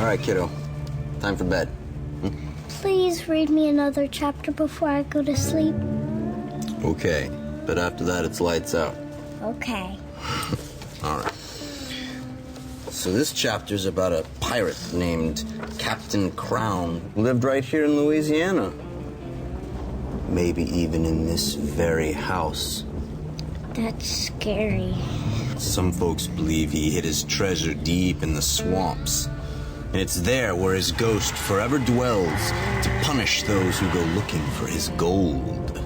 All right, kiddo. Time for bed. Please read me another chapter before I go to sleep. Okay, but after that, it's lights out. Okay. All right. So this chapter's about a pirate named Captain Crown who lived right here in Louisiana. Maybe even in this very house. That's scary. Some folks believe he hid his treasure deep in the swamps. And it's there where his ghost forever dwells to punish those who go looking for his gold.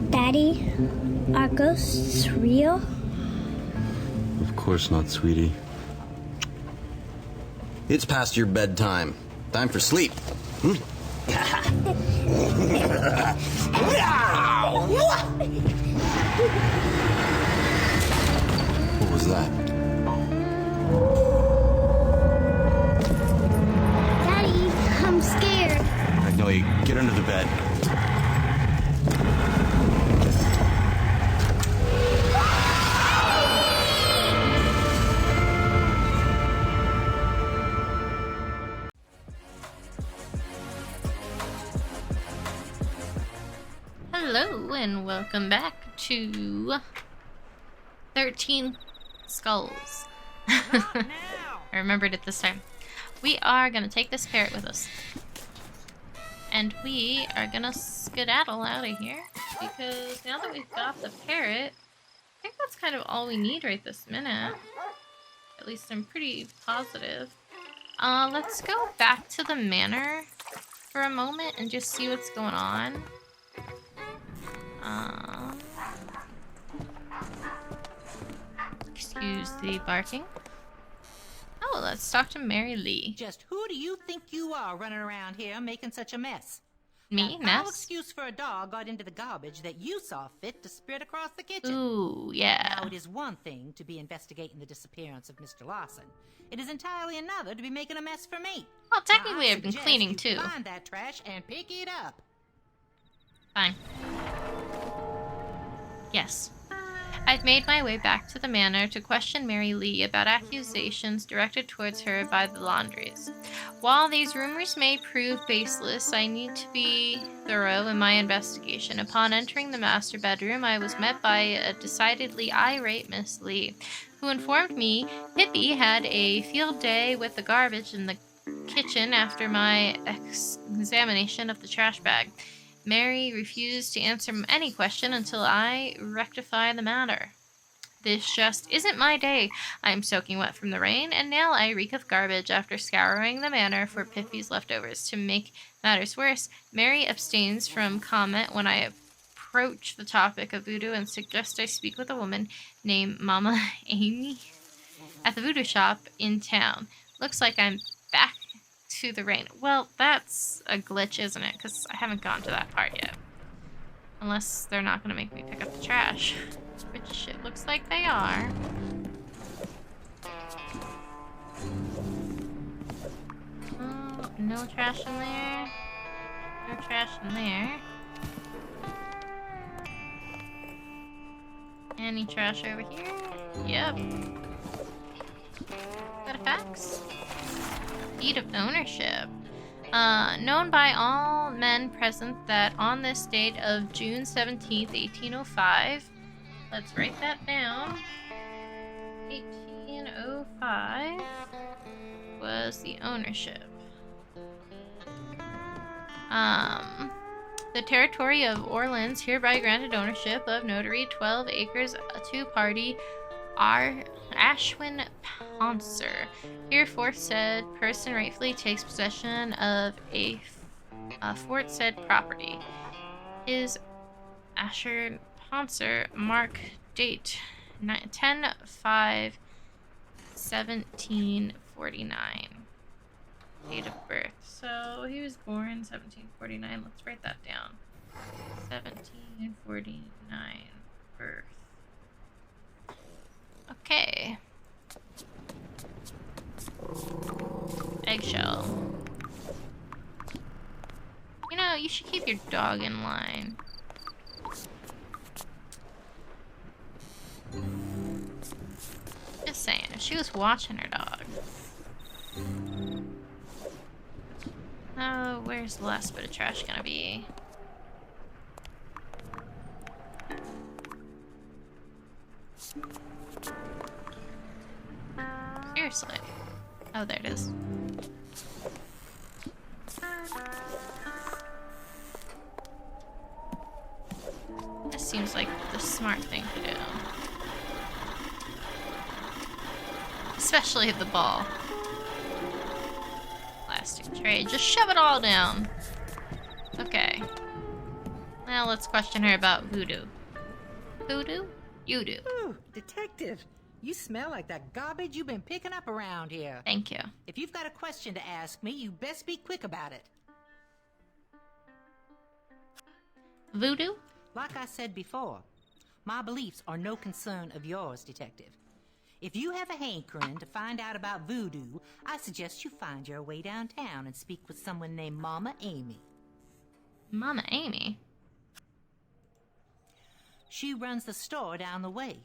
Daddy, are ghosts real? Of course not, sweetie. It's past your bedtime. Time for sleep. What was that? Daddy, I'm scared. Magnolia, get under the bed. Hello and welcome back to 13 Skulls. I remembered it this time. We are gonna take this parrot with us. And we are gonna skedaddle out of here because now that we've got the parrot, I think that's kind of all we need right this minute. At least I'm pretty positive. Let's go back to the manor for a moment and just see what's going on. Excuse the barking. Oh, let's talk to Mary Lee. Just who do you think you are running around here making such a mess? Me? No Mess? excuse for a dog got into the garbage that you saw fit to spread across the kitchen. Ooh, yeah. Now, it is one thing to be investigating the disappearance of Mr. Lawson. It is entirely another to be making a mess for me. Well, technically Now, I I've been suggest cleaning you too. Find that trash and pick it up. Fine. Yes. I've made my way back to the manor to question Mary Lee about accusations directed towards her by the Laundries. While these rumors may prove baseless, I need to be thorough in my investigation. Upon entering the master bedroom, I was met by a decidedly irate Miss Lee, who informed me Pippi had a field day with the garbage in the kitchen after my examination of the trash bag. Mary refused to answer any question until I rectify the matter. This just isn't my day. I am soaking wet from the rain, and now I reek of garbage after scouring the manor for Pippi's leftovers. To make matters worse, Mary abstains from comment when I approach the topic of voodoo and suggest I speak with a woman named Mama Amy at the voodoo shop in town. Looks like I'm back to the rain. Well, that's a glitch, isn't it? Because I haven't gotten to that part yet. Unless they're not going to make me pick up the trash. Which it looks like they are. Oh, no trash in there. No trash in there. Any trash over here? Yep. Got a fax? Deed of ownership. Known by all men present that on this date of June 17th, 1805, let's write that down, 1805 was the ownership. The territory of Orleans hereby granted ownership of notary 12 acres to party Ashwin Poncer. Herefore said person rightfully takes possession of a aforesaid property. Is Asher Poncer, mark date 10/5/1749. Date of birth. So he was born 1749. Let's write that down. 1749 birth. Okay. Eggshell. You know, you should keep your dog in line. Just saying, if she was watching her dog. Where's the last bit of trash gonna be? Seriously. Oh, there it is. This seems like the smart thing to do. Especially the ball. Plastic tray. Just shove it all down. Okay. Now let's question her about voodoo. Voodoo? You do. Ooh, detective. You smell like that garbage you've been picking up around here. Thank you. If you've got a question to ask me, you best be quick about it. Voodoo? Like I said before, my beliefs are no concern of yours, detective. If you have a hankering to find out about voodoo, I suggest you find your way downtown and speak with someone named Mama Amy. Mama Amy? She runs the store down the way.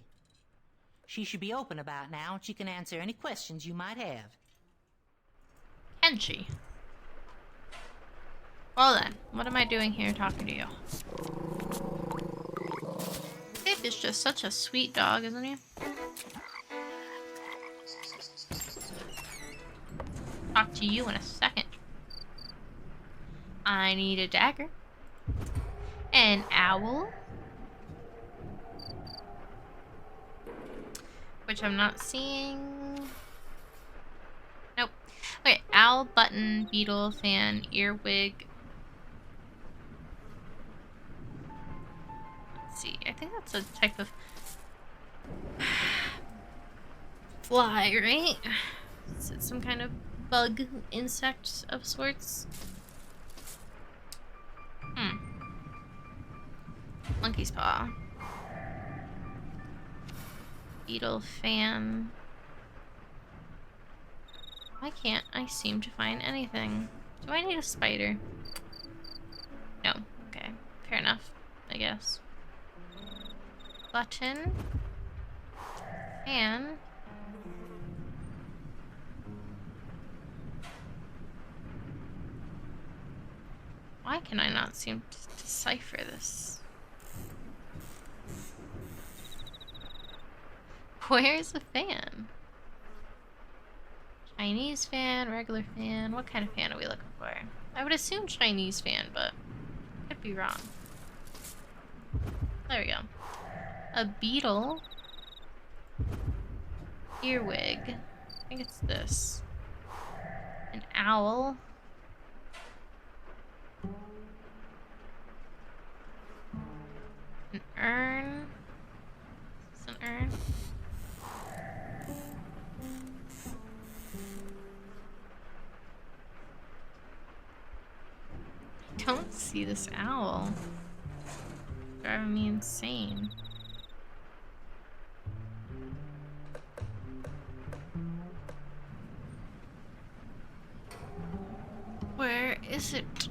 She should be open about now, and she can answer any questions you might have. Can she? Well then, what am I doing here talking to you? Pip is just such a sweet dog, isn't he? Talk to you in a second. I need a dagger. An owl. Which I'm not seeing. Nope. Okay, owl, button, beetle, fan, earwig. Let's see. I think that's a type of fly, right? Is it some kind of bug, insect of sorts? Monkey's paw. Beetle, fan. Why can't I seem to find anything? Do I need a spider? No. Okay. Fair enough, I guess. Button. Fan. Why can I not seem to decipher this? Where's the fan? Chinese fan, regular fan. What kind of fan are we looking for? I would assume Chinese fan, but could be wrong. There we go. A beetle. Earwig. I think it's this. An owl. An urn. Is this an urn? I don't see this owl. It's driving me insane. Where is it?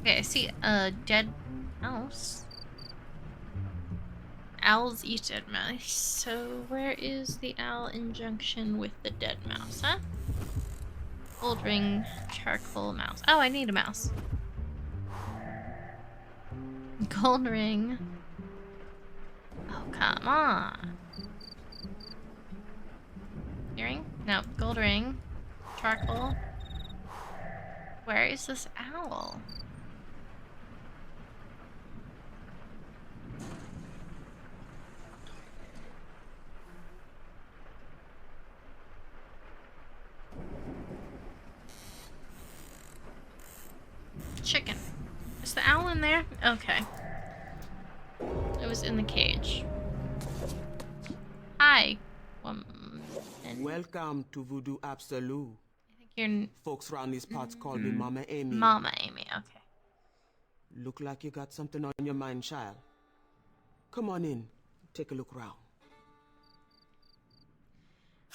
Okay, I see a dead mouse. Owls eat dead mice. So where is the owl in junction with the dead mouse, huh? Gold ring, charcoal, mouse. Oh, I need a mouse. Gold ring. Oh, come on. Earring? No, gold ring. Charcoal. Where is this owl? Chicken. Is the owl in there? Okay. It was in the cage. Hi. Welcome to Voodoo Absolute. I think you're Folks around these parts call me Mama Amy. Mama Amy, okay. Look like you got something on your mind, child. Come on in. Take a look around.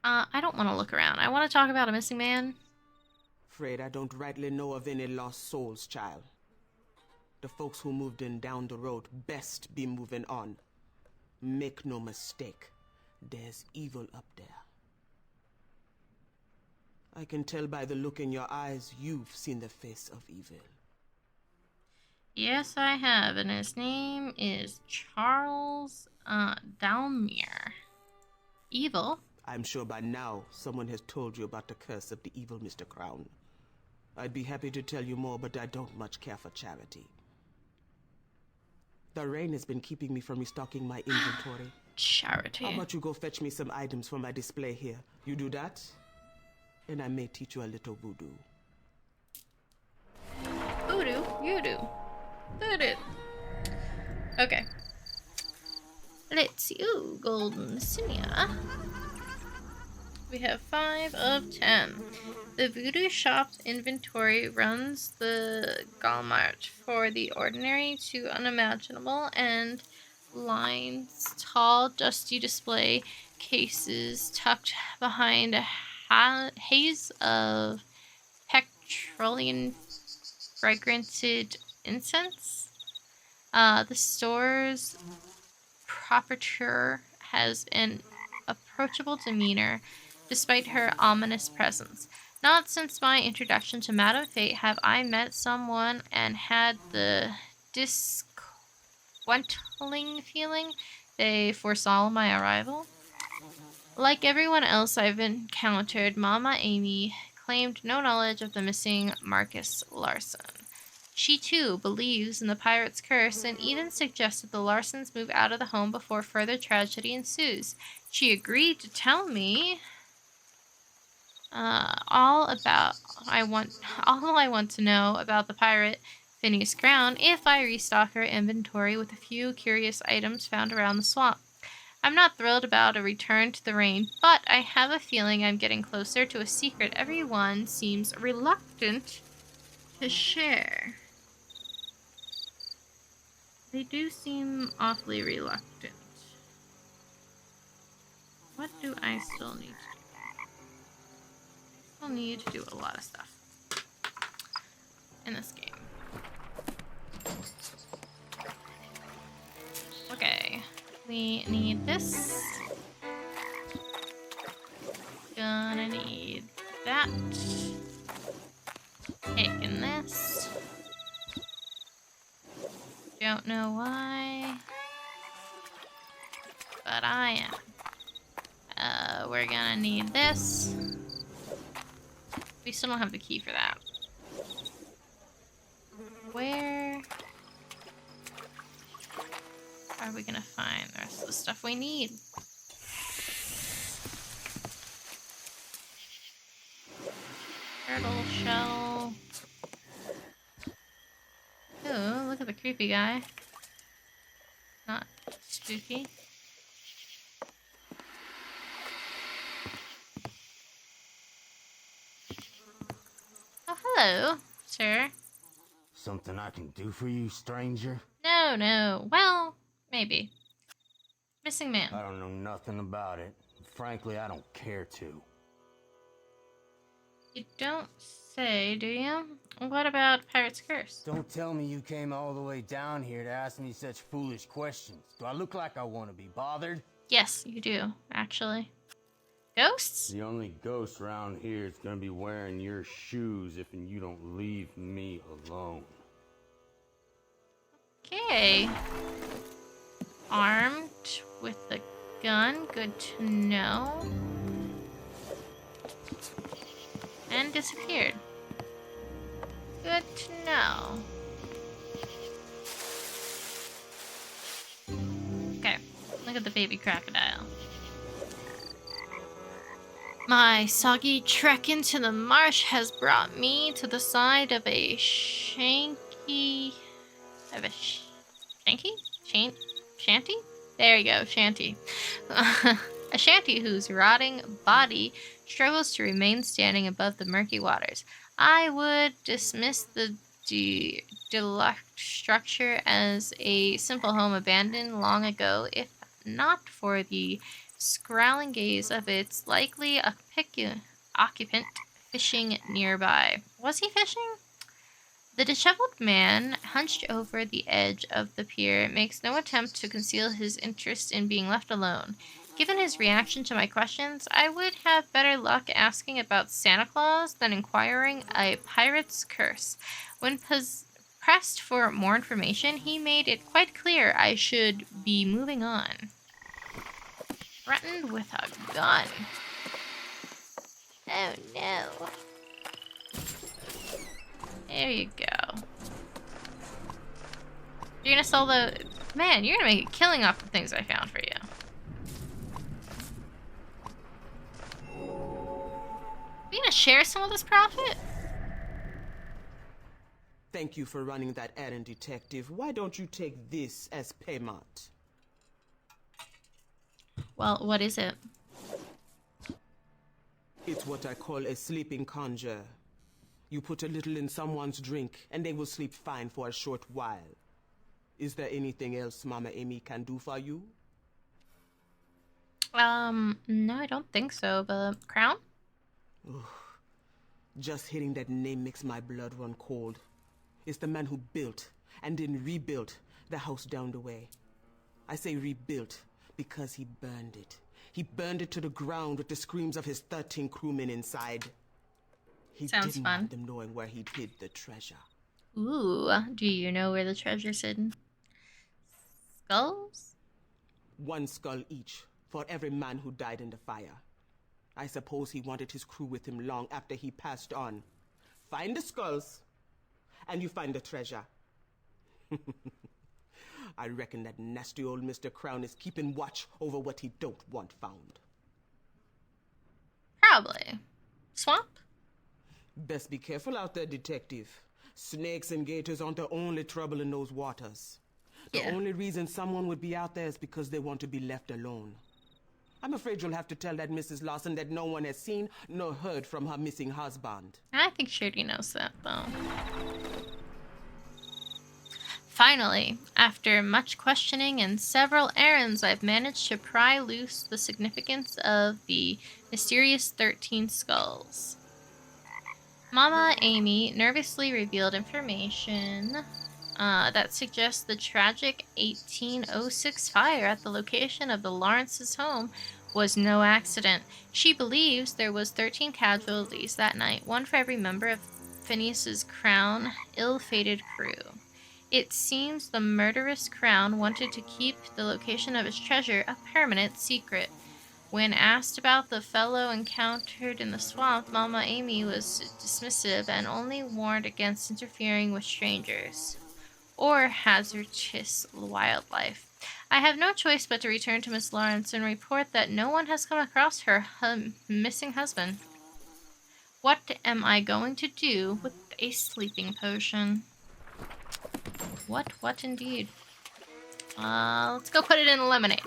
I don't want to look around. I want to talk about a missing man. Afraid I don't rightly know of any lost souls, child. The folks who moved in down the road best be moving on. Make no mistake, there's evil up there. I can tell by the look in your eyes you've seen the face of evil. Yes, I have, and his name is Charles Dalmier. Evil? I'm sure by now someone has told you about the curse of the evil Mr. Crown. I'd be happy to tell you more, but I don't much care for charity. The rain has been keeping me from restocking my inventory. Charity. How about you go fetch me some items for my display here? You do that, and I may teach you a little voodoo. Voodoo? You do. Voodoo. Okay. Let's see. Ooh, golden cinia. We have 5 of 10. The voodoo shop's inventory runs the gamut for the ordinary to unimaginable and lines tall, dusty display cases tucked behind a haze of petroleum fragranted incense. The store's proprietor has an approachable demeanor despite her ominous presence. Not since my introduction to Madame Fate have I met someone and had the disquieting feeling they foresaw my arrival. Like everyone else I've encountered, Mama Amy claimed no knowledge of the missing Marcus Larson. She too believes in the pirate's curse and even suggested the Larsons move out of the home before further tragedy ensues. She agreed to tell me all I want to know about the pirate Phineas Crown if I restock her inventory with a few curious items found around the swamp. I'm not thrilled about a return to the rain, but I have a feeling I'm getting closer to a secret everyone seems reluctant to share. They do seem awfully reluctant. What do I still need to do? I still need to do a lot of stuff in this game. Okay, we need this. Gonna need that. Taking this. Don't know why, but I am. We're gonna need this. We still don't have the key for that. Where are we gonna find the rest of the stuff we need? Turtle shell. Ooh, look at the creepy guy. Not spooky. Oh, hello, sir. Something I can do for you, stranger? No. Well, maybe. Missing man. I don't know nothing about it. Frankly, I don't care to. You don't say, do you? What about Pirate's Curse? Don't tell me you came all the way down here to ask me such foolish questions. Do I look like I want to be bothered? Yes, you do, actually. Ghosts? The only ghost around here is gonna be wearing your shoes if you don't leave me alone. Okay. Armed with a gun, good to know. And disappeared. Good to know. Okay, look at the baby crocodile. My soggy trek into the marsh has brought me to the side of a shanty. Shanty? There you go, shanty. A shanty whose rotting body struggles to remain standing above the murky waters. I would dismiss the deluxe structure as a simple home abandoned long ago, if not for the scowling gaze of its likely occupant fishing nearby. Was he fishing? The disheveled man, hunched over the edge of the pier, makes no attempt to conceal his interest in being left alone. Given his reaction to my questions, I would have better luck asking about Santa Claus than inquiring a pirate's curse. When pressed for more information, he made it quite clear I should be moving on. Threatened with a gun. Oh no. There you go. You're gonna sell the... Man, you're gonna make a killing off the things I found for you. Are you gonna share some of this profit? Thank you for running that errand, Detective. Why don't you take this as payment? Well, what is it? It's what I call a sleeping conjure. You put a little in someone's drink, and they will sleep fine for a short while. Is there anything else Mama Amy can do for you? No, I don't think so, but Crown? Just hearing that name makes my blood run cold. It's the man who built, and then rebuilt, the house down the way. I say rebuilt, because he burned it. He burned it to the ground with the screams of his 13 crewmen inside. He Sounds didn't fun. want them knowing where he'd hid the treasure. Ooh, do you know where the treasure's hidden? Skulls? 1 skull each, for every man who died in the fire. I suppose he wanted his crew with him long after he passed on. Find the skulls, and you find the treasure. I reckon that nasty old Mr. Crown is keeping watch over what he don't want found. Probably. Swamp? Best be careful out there, Detective. Snakes and gators aren't the only trouble in those waters. The Yeah. only reason someone would be out there is because they want to be left alone. I'm afraid you'll have to tell that Mrs. Lawson that no one has seen nor heard from her missing husband. I think she already knows that, though. Finally, after much questioning and several errands, I've managed to pry loose the significance of the mysterious 13 skulls. Mama Amy nervously revealed information that suggests the tragic 1806 fire at the location of the Lawrence's home was no accident. She believes there was 13 casualties that night, one for every member of Phineas's Crown ill-fated crew. It seems the murderous Crown wanted to keep the location of his treasure a permanent secret. When asked about the fellow encountered in the swamp, Mama Amy was dismissive and only warned against interfering with strangers or hazardous wildlife. I have no choice but to return to Miss Lawrence and report that no one has come across her missing husband. What am I going to do with a sleeping potion? What indeed? Let's go put it in lemonade.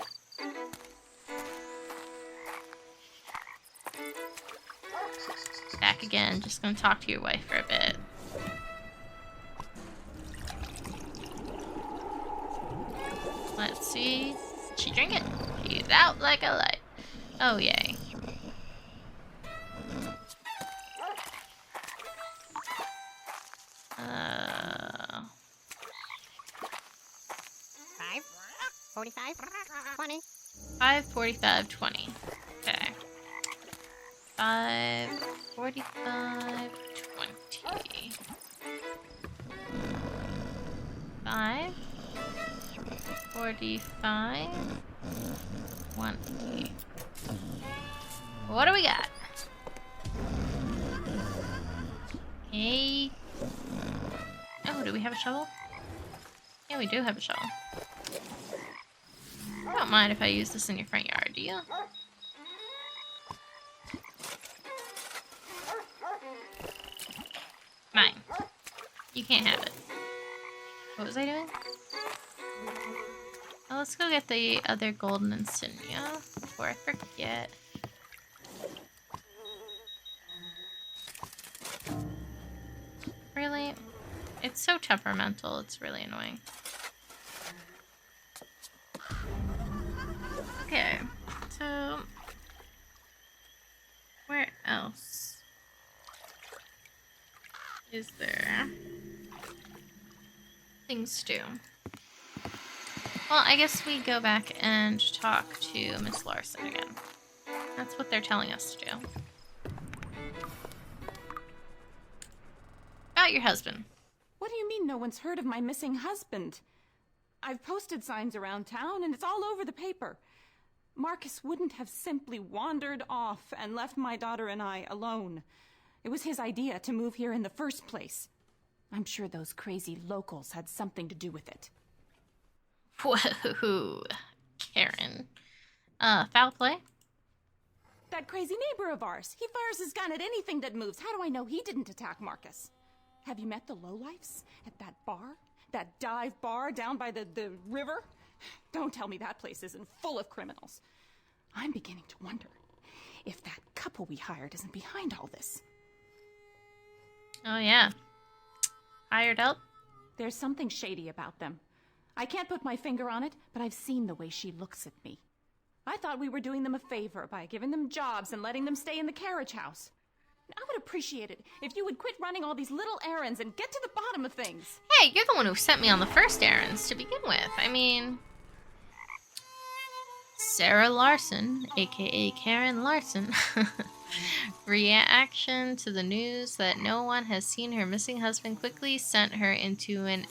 Back again, just gonna talk to your wife for a bit. Let's see. Did she drink it? She's out like a light. Oh, yay. Uh... 5, 45, 20. 5, 45, 20. Okay. 5, 45, 20. 5, 45, 20. What do we got? Hey. Oh, do we have a shovel? Yeah, we do have a shovel. I don't mind if I use this in your front yard, do you? Mine. You can't have it. What was I doing? Oh, let's go get the other golden insignia before I forget. Really? It's so temperamental, it's really annoying. Okay, so where else is there? things to do. Well, I guess we go back and talk to Miss Larson again. That's what they're telling us to do. About your husband. What do you mean no one's heard of my missing husband? I've posted signs around town and it's all over the paper. Marcus wouldn't have simply wandered off and left my daughter and I alone. It was his idea to move here in the first place. I'm sure those crazy locals had something to do with it. Whoa, Karen. Foul play? That crazy neighbor of ours. He fires his gun at anything that moves. How do I know he didn't attack Marcus? Have you met the lowlifes at that bar? That dive bar down by the river? Don't tell me that place isn't full of criminals. I'm beginning to wonder if that couple we hired isn't behind all this. Oh, yeah. Hired help? There's something shady about them. I can't put my finger on it, but I've seen the way she looks at me. I thought we were doing them a favor by giving them jobs and letting them stay in the carriage house. I would appreciate it if you would quit running all these little errands and get to the bottom of things. Hey, you're the one who sent me on the first errands to begin with. I mean... Sarah Larson, aka Karen Larson. Reaction to the news that no one has seen her missing husband quickly sent her into an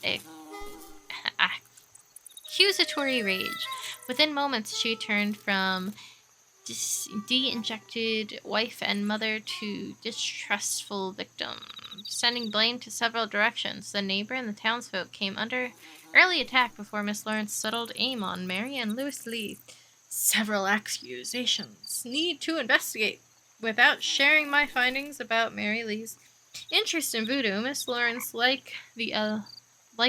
accusatory rage. Within moments, she turned from de-injected wife and mother to distrustful victim, sending blame to several directions. The neighbor and the townsfolk came under early attack before Miss Lawrence settled aim on Mary and Louis Lee. Several accusations. Need to investigate. Without sharing my findings about Mary Lee's interest in voodoo, Miss Lawrence, like the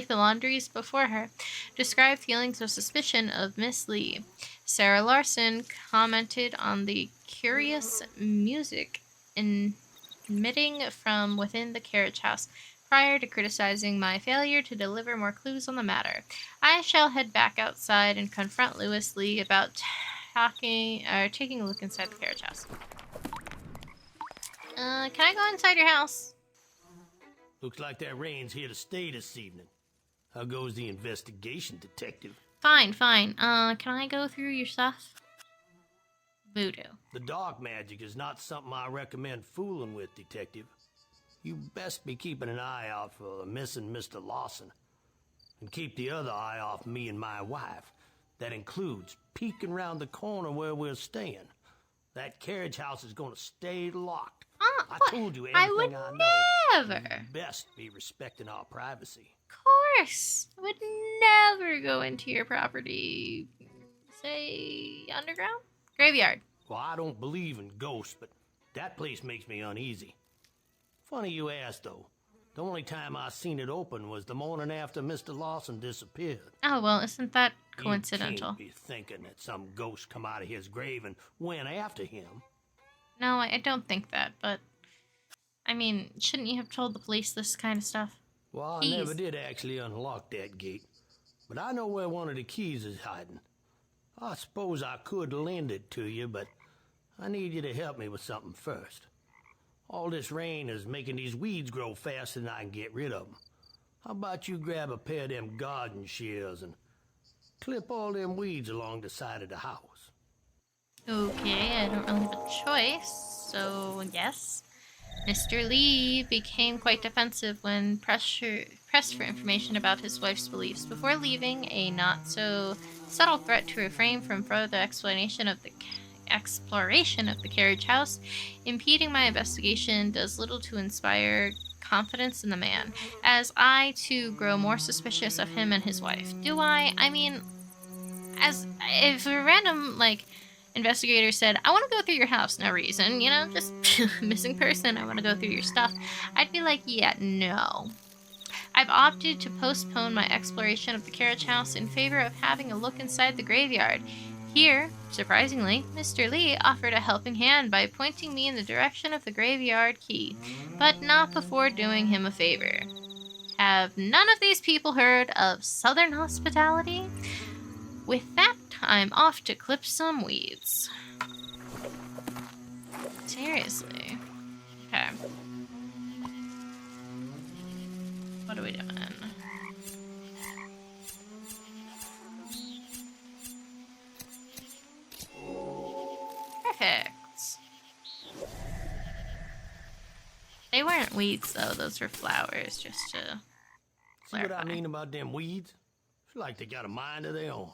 laundries before her, described feelings of suspicion of Miss Lee. Sarah Larson commented on the curious music emitting from within the carriage house prior to criticizing my failure to deliver more clues on the matter. I shall head back outside and confront Louis Lee about taking a look inside the carriage house. Can I go inside your house? Looks like that rain's here to stay this evening. How goes the investigation, detective? Fine. Can I go through your stuff? Voodoo. The dark magic is not something I recommend fooling with, detective. You best be keeping an eye out for the missing Mr. Lawson. And keep the other eye off me and my wife. That includes peeking round the corner where we're staying. That carriage house is going to stay locked. I told you everything I know. Never. You best be respecting our privacy. Of course. I would never go into your property. Say, underground? Graveyard. Well, I don't believe in ghosts, but that place makes me uneasy. Funny you ask, though. The only time I seen it open was the morning after Mr. Lawson disappeared. Oh, well, isn't that coincidental? You can't be thinking that some ghost come out of his grave and went after him. No, I don't think that, but... I mean, shouldn't you have told the police this kind of stuff? Well, I never did actually unlock that gate. But I know where one of the keys is hiding. I suppose I could lend it to you, but I need you to help me with something first. All this rain is making these weeds grow faster than I can get rid of them. How about you grab a pair of them garden shears and clip all them weeds along the side of the house? Okay, I don't really have a choice, so yes. Mr. Lee became quite defensive when pressed for information about his wife's beliefs. Before leaving, a not-so-subtle threat to refrain from further exploration of the carriage house, impeding my investigation does little to inspire confidence in the man, as I, too, grow more suspicious of him and his wife. Do I? I mean, as if a random, investigator said, I want to go through your house, no reason, just missing person, I want to go through your stuff, I'd be like, yeah, no. I've opted to postpone my exploration of the carriage house in favor of having a look inside the graveyard. Here, surprisingly, Mr. Lee offered a helping hand by pointing me in the direction of the graveyard key, but not before doing him a favor. Have none of these people heard of Southern hospitality? With that, I'm off to clip some weeds. Seriously. Okay. What are we doing? They weren't weeds, though. Those were flowers, just to See what I clarify. mean about them weeds? It's like they got a mind of their own.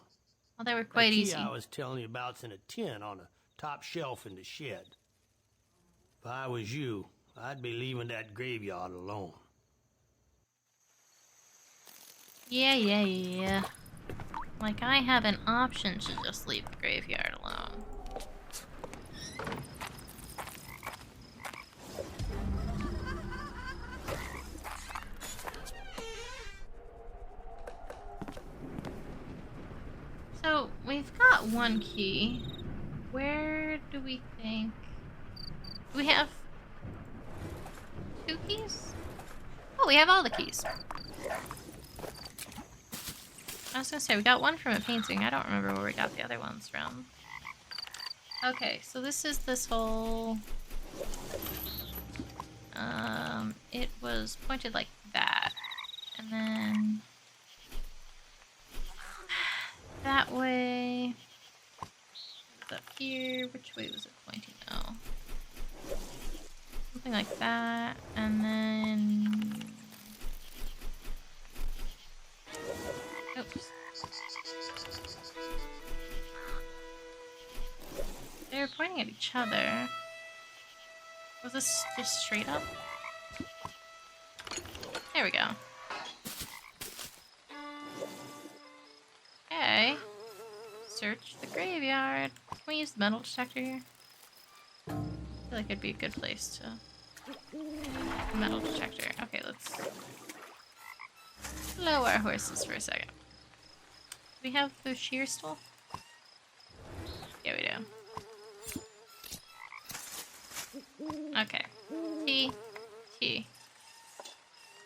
Well, they were quite The key easy. I was telling you about's in a tin on the top shelf in the shed. If I was you, I'd be leaving that graveyard alone. Yeah. Like, I have an option to just leave the graveyard alone. So, we've got one key. Where do we think... Do we have... 2 keys? Oh, we have all the keys. I was gonna say, we got one from a painting. I don't remember where we got the other ones from. Okay, so this is this whole... It was pointed like that. And then... that way... It's up here. Which way was it pointing? Oh. Something like that. And then... Oops. They were pointing at each other. Was this just straight up? There we go. Okay. Search the graveyard. Can we use the metal detector here? I feel like it'd be a good place to... Metal detector. Okay, let's... slow our horses for a second. Do we have the shear stool? Yeah, we do. Okay. T.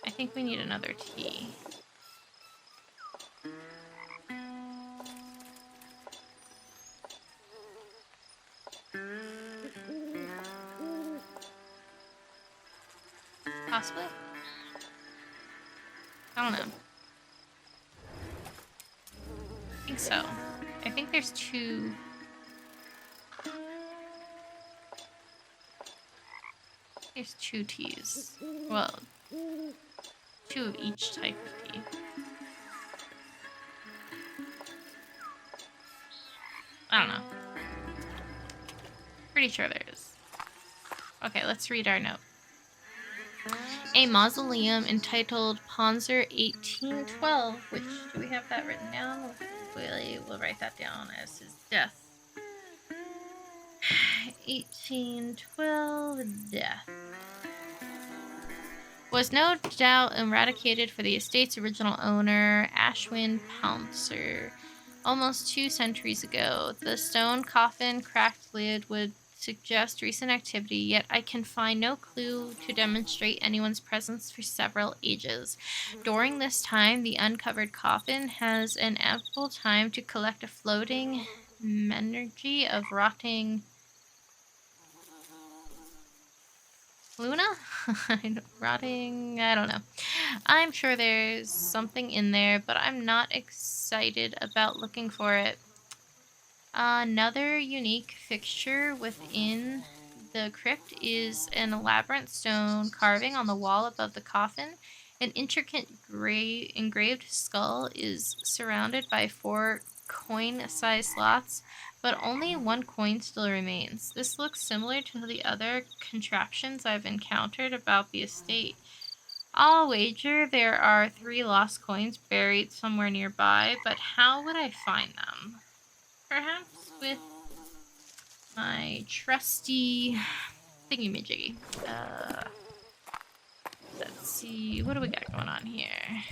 I think we need another T. Possibly? I don't know. I think so. I think there's 2... There's 2 T's. Well, 2 of each type of T. I don't know. Pretty sure there is. Okay, let's read our note. A mausoleum entitled Ponzer 1812, which, do we have that written down? We'll write that down as his death. 1812 death. Was no doubt eradicated for the estate's original owner, Ashwin Pouncer, almost 2 centuries ago. The stone coffin cracked lid would suggest recent activity, yet I can find no clue to demonstrate anyone's presence for several ages. During this time, the uncovered coffin has an ample time to collect a floating menergy of rotting Luna? Rotting, I don't know. I'm sure there's something in there, but I'm not excited about looking for it. Another unique fixture within the crypt is an elaborate stone carving on the wall above the coffin. An intricate engraved skull is surrounded by 4 coin-sized slots, but only 1 coin still remains. This looks similar to the other contraptions I've encountered about the estate. I'll wager there are 3 lost coins buried somewhere nearby, but how would I find them? Perhaps with my trusty thingy-majiggy. Let's see, what do we got going on here?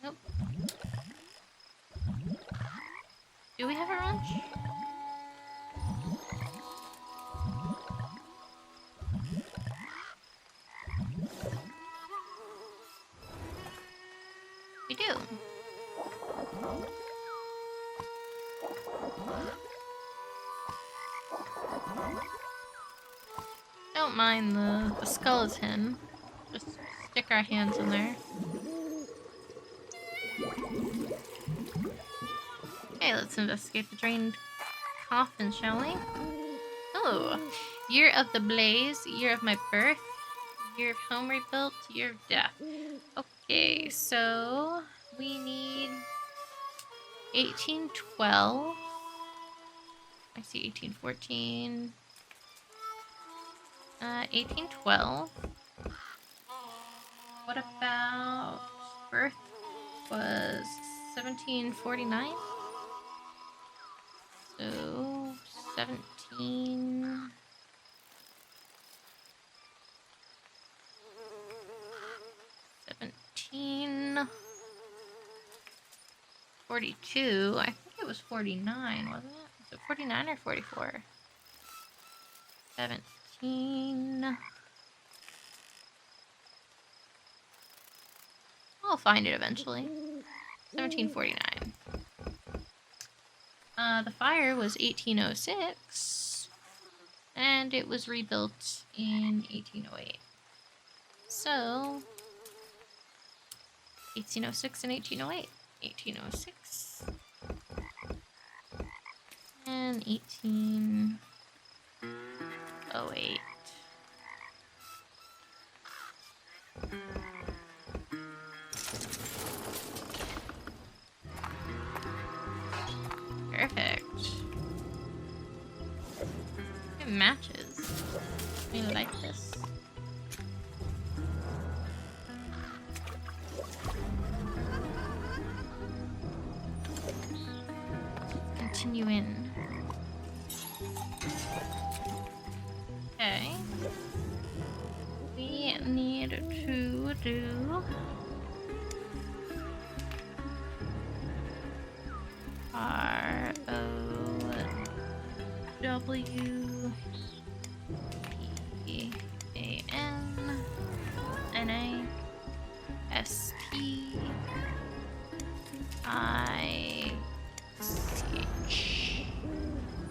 Nope. Do we have a wrench? We do. Don't mind the skeleton. Just stick our hands in there. Okay, let's investigate the drained coffin, shall we? Oh, year of the blaze, year of my birth, year of home rebuilt, year of death. Okay, so we need 1812. I see 1814. 1812. What about birth was 1749? So 17. $17.42. I think it was 49, wasn't it? Was it 49 or 44? 17. I'll find it eventually. 1749. The fire was 1806, and it was rebuilt in 1808. So 1806 and 1808. 1806 and 1808. Perfect. It matches. I like this. Continue in. Okay. We need to do ROWANASPICH.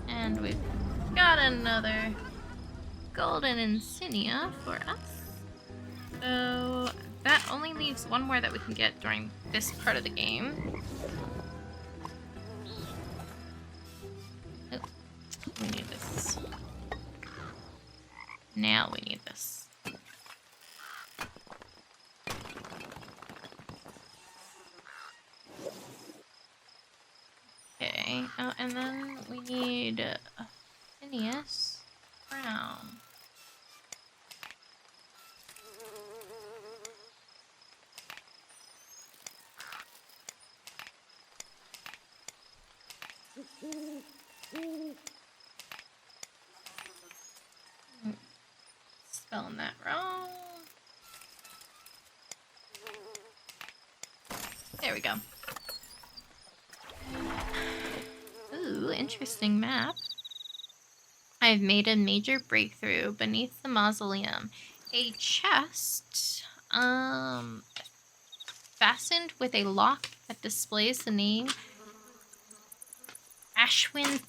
And we've got another golden insignia for us. So that only leaves one more that we can get during this part of the game. Oh, we need this. Now we need this. Okay, oh, and then we need a Phineas crown. Spelling that wrong. There we go. Ooh, interesting map. I've made a major breakthrough beneath the mausoleum. A chest, fastened with a lock that displays the name Ashwin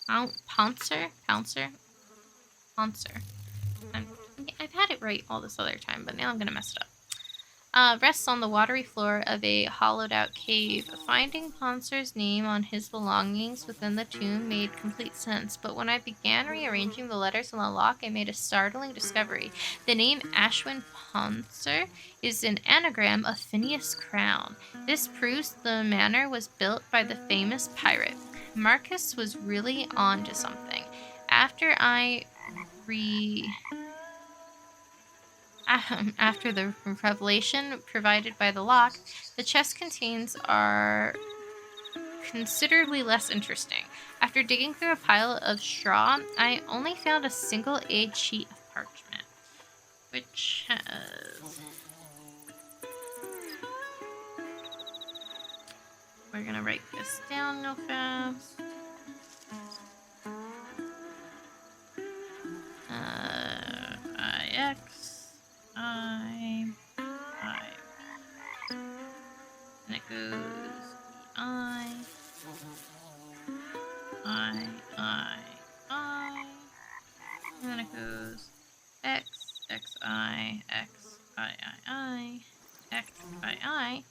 Pouncer. I've had it right all this other time, but now I'm gonna mess it up. Rests on the watery floor of a hollowed-out cave. Finding Poncer's name on his belongings within the tomb made complete sense, but when I began rearranging the letters on the lock, I made a startling discovery. The name Ashwin Poncer is an anagram of Phineas Crown. This proves the manor was built by the famous pirate. Marcus was really on to something. After the revelation provided by the lock, the chest contains are considerably less interesting. After digging through a pile of straw, I only found a single A sheet of parchment, which has... We're gonna write this down real fast. I. And it goes I. And then it goes X, XI, X, I, X, I,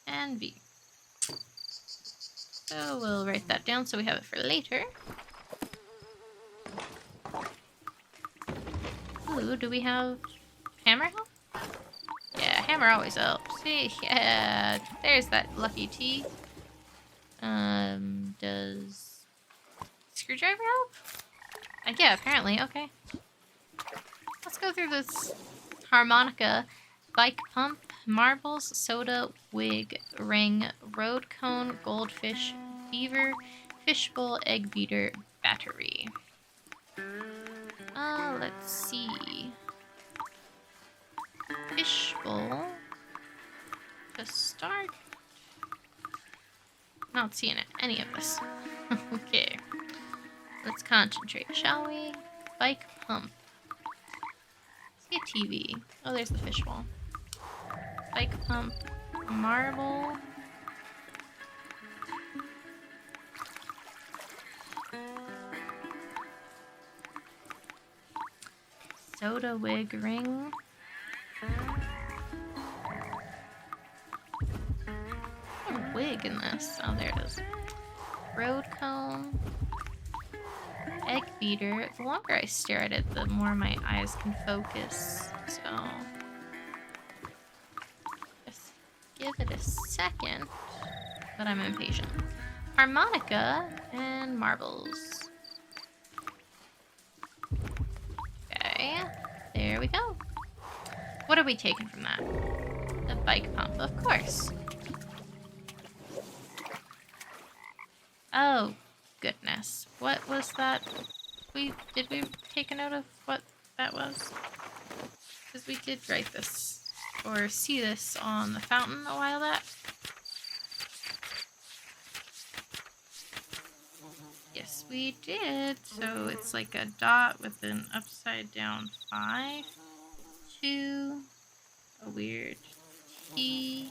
and V. So we'll write that down so we have it for later. Ooh, do we have hammer help? Yeah, hammer always helps. See, yeah, there's that lucky T. Does screwdriver help? Yeah, apparently. Okay. Let's go through this harmonica, bike pump, marbles, soda, wig, ring, road cone, goldfish, beaver, fishbowl, egg beater, battery. Let's see. Fishbowl. To start. Not seeing any of this. Okay. Let's concentrate, shall we? Bike pump. See a TV. Oh, there's the fishbowl. Bike pump. Marble. Soda wig ring. A wig in this. Oh, there it is. Road cone. Egg beater. The longer I stare at it, the more my eyes can focus. So just give it a second. But I'm impatient. Harmonica and marbles. Okay, there we go. What are we taking from that? The bike pump, of course. Oh, goodness. What was that? Did we take a note of what that was? Because we did write this, or see this on the fountain a while back. Yes, we did. So it's like a dot with an upside down 5, 2, a weird T,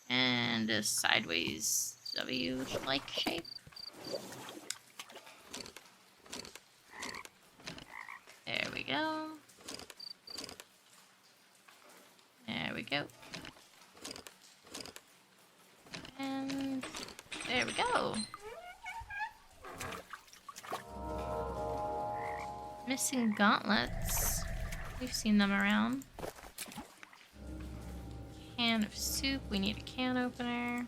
and a sideways W-like shape. There we go. There we go. And there we go. Missing gauntlets. We've seen them around. Can of soup. We need a can opener.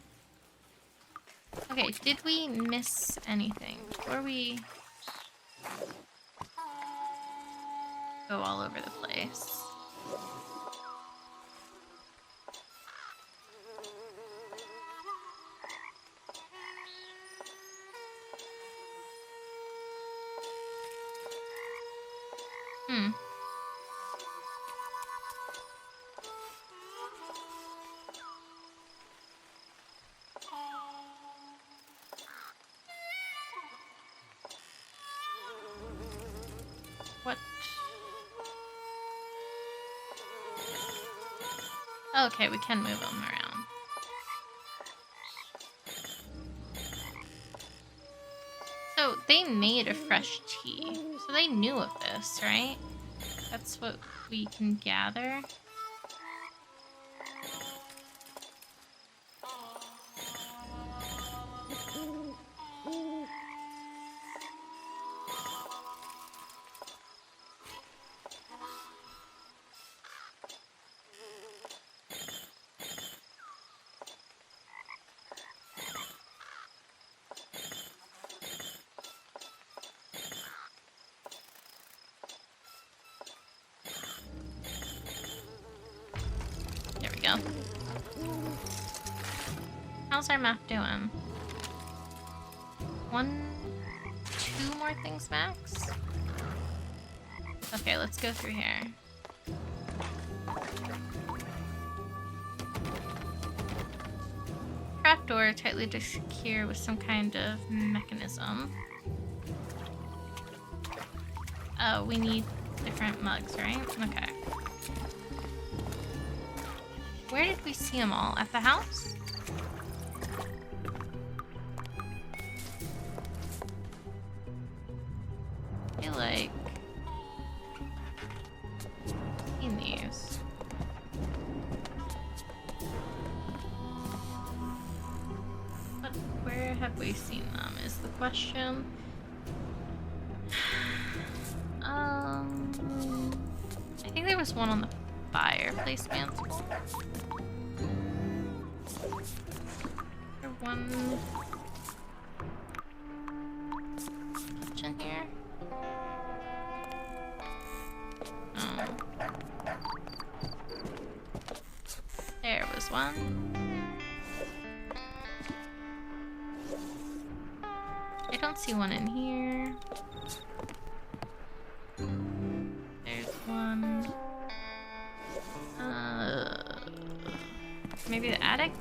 Okay, did we miss anything? Before we go all over the place. What? Okay, we can move them around. So they made a fresh tea. So they knew of this, right? That's what we can gather. There we go. How's our map doing? 1, 2 more things max? Okay, let's go through here. Trapdoor tightly secure with some kind of mechanism. Oh, we need different mugs, right? Okay. Where did we see them all? At the house? I feel like I've seen these. wasting them is the question. I think there was one on the fireplace mantle. Or one kitchen here. Oh. There was one. I don't see one in here. There's one. Maybe the attic?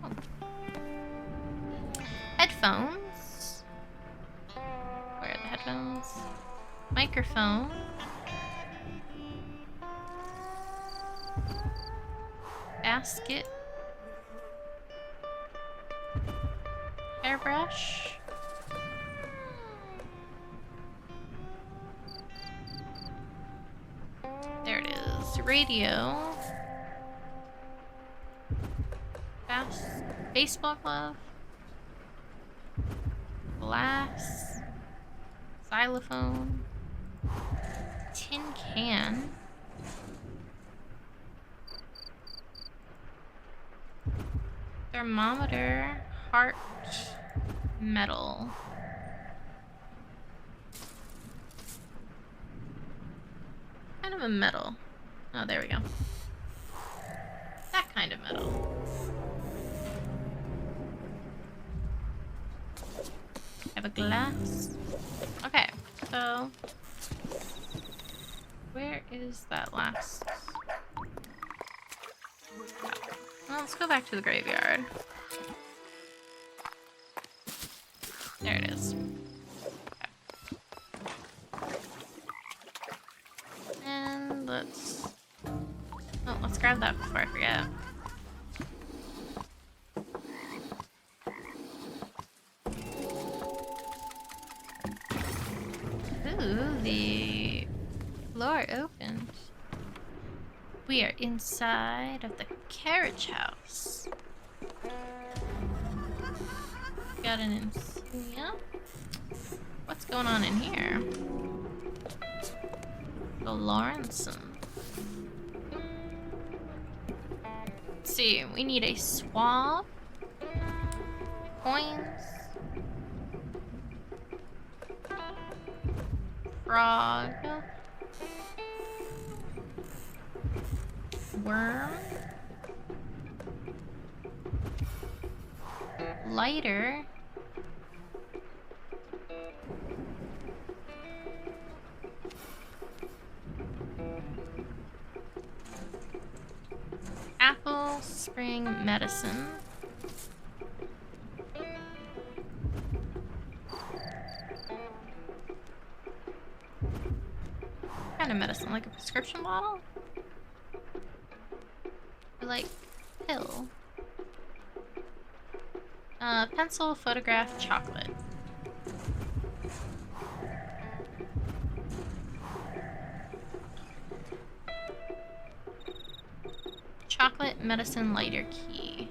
Oh. Headphones? Where are the headphones? Microphone. Basket. Hairbrush. There it is. Radio. Baseball glove. Glass. Xylophone. Tin can. Thermometer. Heart. Metal. Kind of a metal. Oh, there we go. That kind of metal. Have a glass. Okay, so where is that last? Well, let's go back to the graveyard. There it is. Okay. And let's grab that before I forget. Ooh, the floor opened. We are inside of the carriage house. Got an insignia. What's going on in here? The Lawrenson. Let's see, we need a swab. Coins. Frog. Worm. Lighter. Apple spring medicine. What kind of medicine? Like a prescription bottle? Or like pill? Pencil, photograph, chocolate. Chocolate medicine lighter key.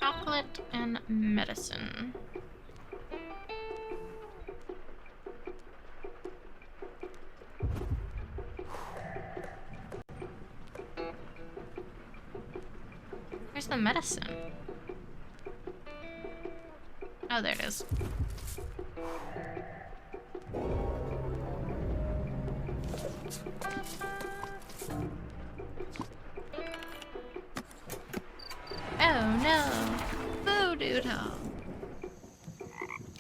Chocolate and medicine. Where's the medicine? Oh, there it is. Oh no! Voodoo doll!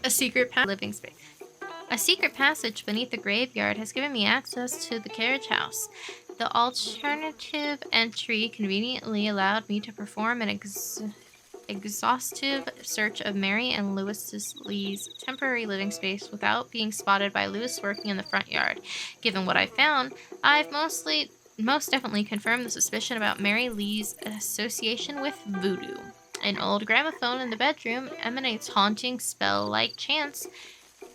A secret living space. A secret passage beneath the graveyard has given me access to the carriage house. The alternative entry conveniently allowed me to perform an exhaustive search of Mary and Lee's temporary living space without being spotted by Lewis working in the front yard. Given what I found, I've most definitely confirmed the suspicion about Mary Lee's association with voodoo. An old gramophone in the bedroom emanates haunting spell-like chants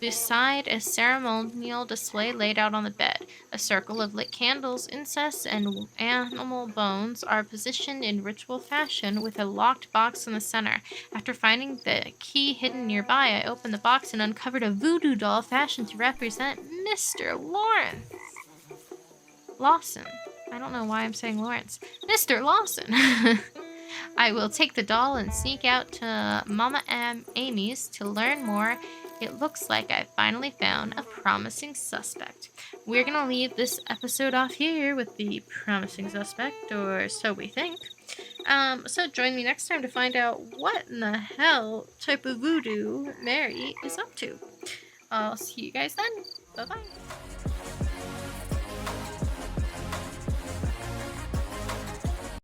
beside a ceremonial display laid out on the bed. A circle of lit candles, incense, and animal bones are positioned in ritual fashion with a locked box in the center. After finding the key hidden nearby, I opened the box and uncovered a voodoo doll fashioned to represent Mr. Lawson. I don't know why I'm saying Lawrence. Mr. Lawson. I will take the doll and sneak out to Mama Amy's to learn more. It looks like I finally found a promising suspect. We're going to leave this episode off here with the promising suspect, or so we think. So join me next time to find out what in the hell type of voodoo Mary is up to. I'll see you guys then. Bye-bye.